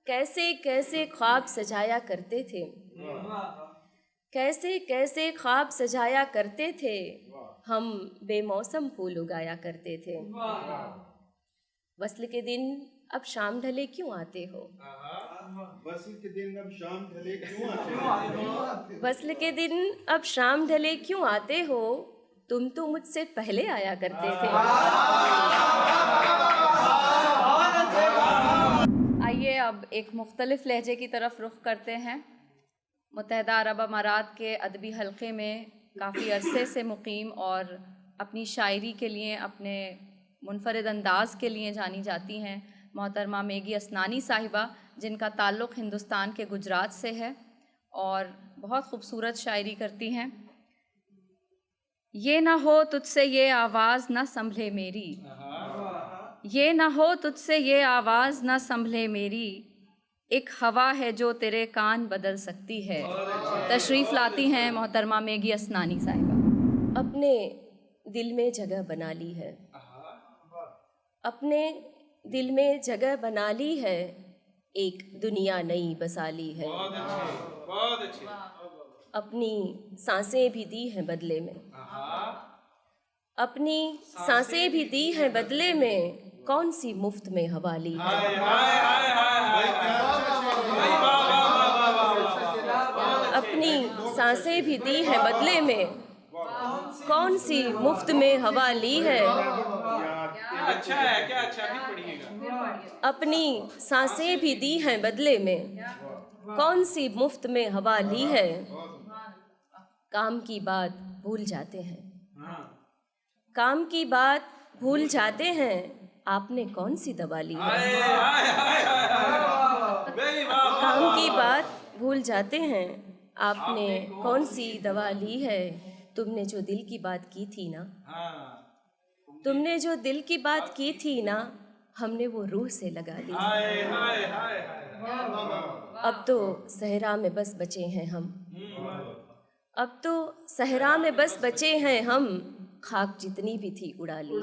कैसे कैसे ख्वाब सजाया करते थे, कैसे कैसे ख्वाब सजाया करते थे, हम बेमौसम फूल उगाया करते थे। वस्ल के दिन अब शाम ढले क्यों आते हो, वस्ल के दिन अब शाम ढले क्यों आते हो, वस्ल के दिन अब शाम ढले क्यों आते हो, तुम तो मुझसे पहले आया करते थे। आइए अब एक मुख्तलिफ लहजे की तरफ रुख करते हैं। मुत्तहदा अरब अमारात के अदबी हलक़े में काफ़ी अरसे से मुकीम और अपनी शायरी के लिए, अपने मुनफरिद अंदाज़ के लिए जानी जाती हैं मोहतरमा मेगी असनानी साहिबा, जिनका ताल्लुक़ हिंदुस्तान के गुजरात से है और बहुत ख़ूबसूरत शायरी करती हैं। ये ना हो तुझसे ये आवाज़ ना संभले मेरी, ये ना हो तुझसे ये आवाज़ ना संभले मेरी, एक हवा है जो तेरे कान बदल सकती है। तशरीफ़ लाती हैं मोहतरमा मेगी असनानी साहिबा। अपने दिल में जगह बना ली है, अपने दिल में जगह बना ली है, एक दुनिया नई बसा ली है। बहुत अच्छे। अपनी सांसें भी दी हैं बदले में, अपनी सांसें भी दी हैं बदले में, कौन सी मुफ्त में हवा ली है। अपनी सांसें भी दी हैं बदले में, कौन सी मुफ्त में हवा ली है। अच्छा है, क्या अच्छा भी पढ़िएगा। अपनी सांसें भी दी हैं बदले में, कौन सी मुफ्त में हवा ली है। काम की बात भूल जाते हैं, काम की बात भूल जाते हैं, आपने कौन सी दवा ली है। काम की बात भूल जाते हैं, आपने कौन सी दवा ली है। तुमने जो दिल की बात की थी ना, तुमने जो दिल की बात की थी ना, हमने वो रूह से लगा ली। अब तो सहरा में बस बचे हैं हम, अब तो सहरा में बस बचे हैं हम, खाक जितनी भी थी उड़ा ली।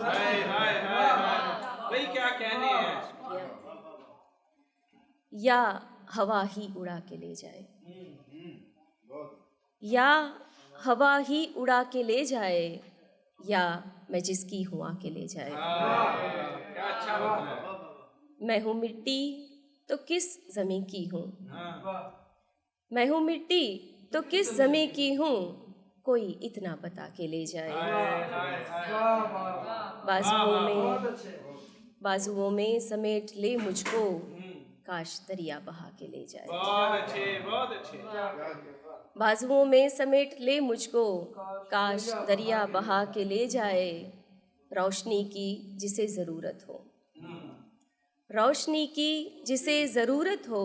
भाई क्या कहने हैं। या हवा ही उड़ा के ले जाए, या हवा ही उड़ा के ले जाए, या मैं जिसकी हूँ आके ले जाए। क्या अच्छा है। मैं हूँ मिट्टी तो किस ज़मीं की हूँ, मैं हूँ मिट्टी तो किस ज़मीं की हूँ, कोई इतना बता के ले जाए। बाजुओं में समेट ले मुझको, काश दरिया बहा के ले जाए। बहुत अच्छे, बहुत अच्छे। बाजुओं में समेट ले मुझको, काश दरिया बहा के ले जाए। रोशनी की जिसे ज़रूरत हो, रोशनी की जिसे ज़रूरत हो,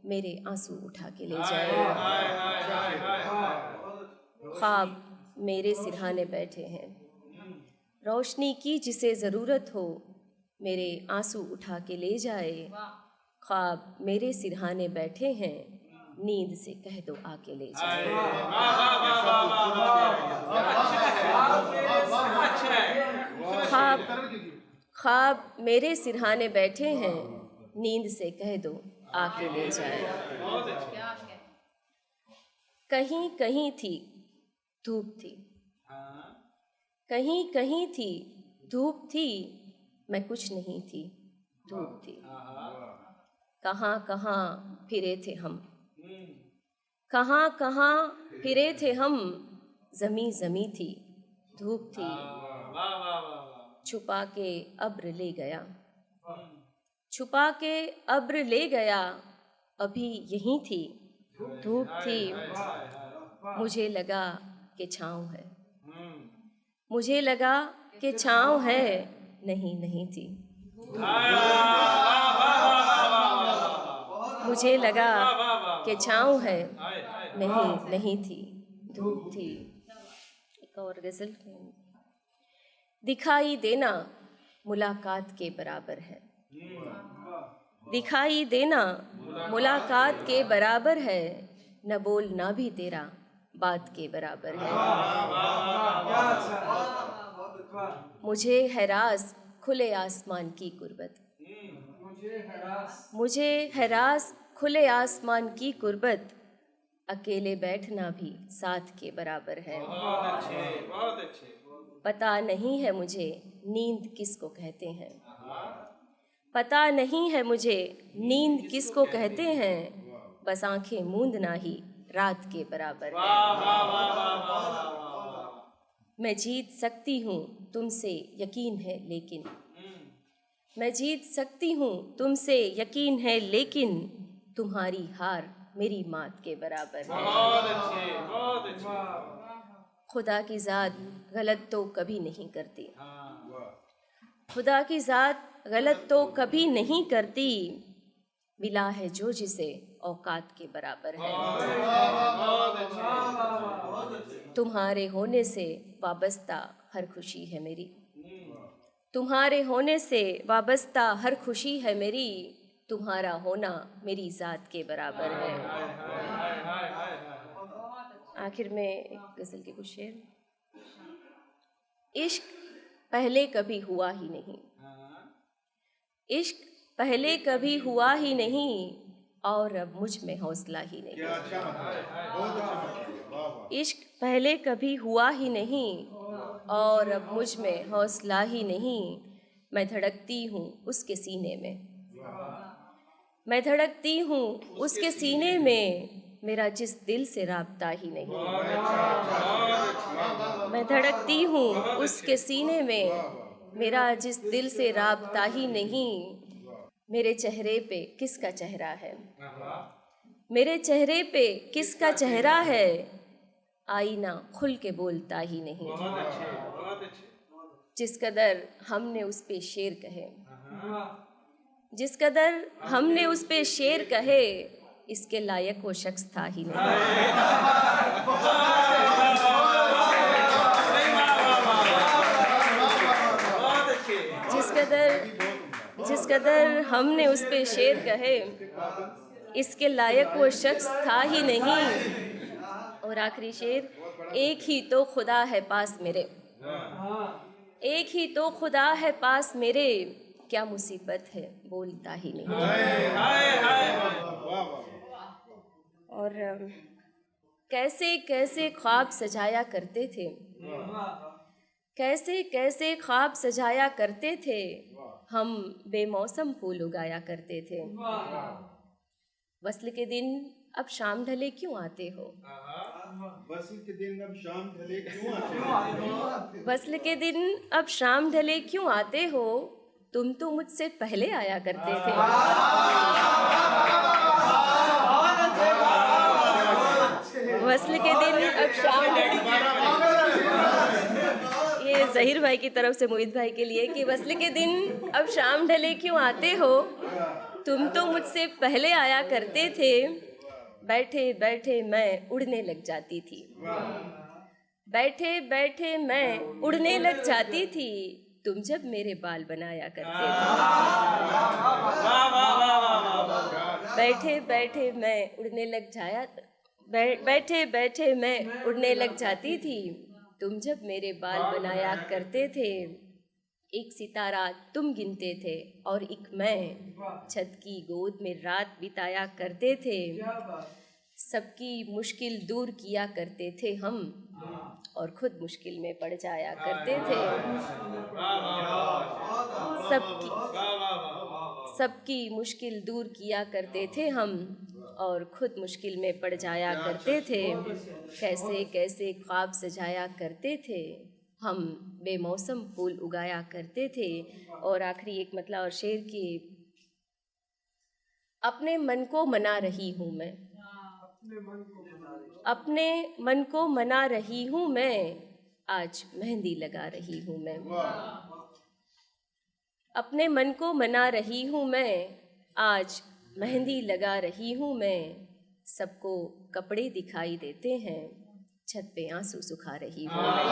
मेरे आंसू उठा के ले जाए। ख्वाब मेरे सिरहाने बैठे हैं, रोशनी की जिसे ज़रूरत हो, मेरे आंसू उठा के ले जाए। ख्वाब मेरे सिरहाने बैठे हैं, नींद से कह दो आके ले जाए। ख्वाब मेरे सिरहाने बैठे हैं, नींद से कह दो आके ले जाए। कहीं कहीं थी धूप थी, कहीं कहीं थी धूप थी, मैं कुछ नहीं थी धूप थी। कहाँ कहाँ फिरे थे हम, कहाँ कहाँ फिरे थे हम, ज़मी ज़मी थी धूप थी। छुपा के अब्र ले गया, छुपा के अब्र ले गया, अभी यहीं थी धूप थी। मुझे लगा कि छाँव है, मुझे लगा कि छाँव है, नहीं नहीं थी। मुझे लगा कि छाँव है, नहीं नहीं थी धूप थी। एक और गज़ल। दिखाई देना मुलाकात के बराबर है, दिखाई देना मुलाकात के बराबर है, न बोलना भी तेरा बात के बराबर है। मुझे है राज खुले आसमान की गुर्बत, मुझे हरास खुले आसमान की कुर्बत, अकेले बैठना भी साथ के बराबर है। बहुत अच्छे। पता नहीं है मुझे नींद किसको कहते हैं, पता नहीं है मुझे नींद किसको कहते हैं, बस आंखें मूंदना ही रात के बराबर है। मैं जीत सकती हूँ तुमसे यकीन है लेकिन, मैं जीत सकती हूँ तुमसे यकीन है लेकिन, तुम्हारी हार मेरी मात के बराबर है। बहुत अच्छे। खुदा की ज़ात गलत तो कभी नहीं करती, खुदा की ज़ात गलत तो कभी नहीं करती, मिला है जो जिसे औकात के बराबर है। तुम्हारे होने से वाबस्ता हर खुशी है मेरी, तुम्हारे होने से वाबस्ता हर खुशी है मेरी, तुम्हारा होना मेरी ज़ात के बराबर है। आखिर में एक गज़ल के कुछ शेर। इश्क पहले कभी हुआ ही नहीं, इश्क पहले कभी हुआ ही नहीं, और अब मुझ में हौसला ही नहीं। इश्क पहले कभी हुआ ही नहीं, और अब मुझ में हौसला ही नहीं, मैं धड़कती हूँ उसके सीने में, मैं धड़कती हूँ उसके सीने में, मेरा जिस दिल से राब्ता ही नहीं। मैं धड़कती हूँ उसके सीने में, मेरा जिस दिल से राब्ता ही नहीं, मेरे चेहरे पे किसका चेहरा है, मेरे चेहरे पे किसका चेहरा है, आईना खुल के बोलता ही नहीं। जिस कदर हमने उस पे शेर कहे, जिस कदर हमने उस पे शेर कहे, इसके लायक वो शख्स था ही नहीं। जिस कदर हमने उस पे शेर कहे, इसके लायक वो शख्स था ही नहीं। और आखिरी शेर। एक ही तो खुदा है पास मेरे, एक ही तो खुदा है पास मेरे, क्या मुसीबत है बोलता ही नहीं। और कैसे कैसे ख्वाब सजाया करते थे, कैसे कैसे ख्वाब सजाया करते थे, हम बेमौसम फूल उगाया करते थे। वस्ल के दिन अब शाम ढले क्यों आते हो, वस्ल के दिन अब शाम ढले क्यों आते हो, वस्ल के दिन अब शाम ढले क्यों आते हो, तुम तो मुझसे पहले आया करते थे। वस्ल के दिन अब शाम, ये ज़हीर भाई की तरफ से मोहित भाई के लिए कि वस्ल के दिन अब शाम ढले क्यों आते हो, तुम तो मुझसे पहले आया करते थे। बैठे बैठे मैं उड़ने लग जाती थी, बैठे बैठे मैं उड़ने लग जाती थी, तुम जब मेरे बाल बनाया करते थे। बैठे बैठे मैं उड़ने लग जाया, बैठे बैठे मैं उड़ने लग जाती थी, तुम जब मेरे बाल बनाया करते थे। एक सितारा तुम गिनते थे और एक मैं, छत की गोद में रात बिताया करते थे। सबकी मुश्किल दूर किया करते थे हम, और खुद मुश्किल में पड़ जाया करते थे। सबकी मुश्किल दूर किया करते थे हम, और खुद मुश्किल में पड़ जाया करते थे। कैसे कैसे ख्वाब सजाया करते थे हम, बेमौसम फूल उगाया करते थे। और आखिरी एक मतला और शेर की। अपने मन को मना रही हूँ मैं, अपने मन को मना रही हूँ मैं, आज मेहंदी लगा रही हूँ मैं। अपने मन को मना रही हूँ मैं, आज मेहंदी लगा रही हूँ मैं। सबको कपड़े दिखाई देते हैं, छत पे आंसू सुखा रही हूँ मैं।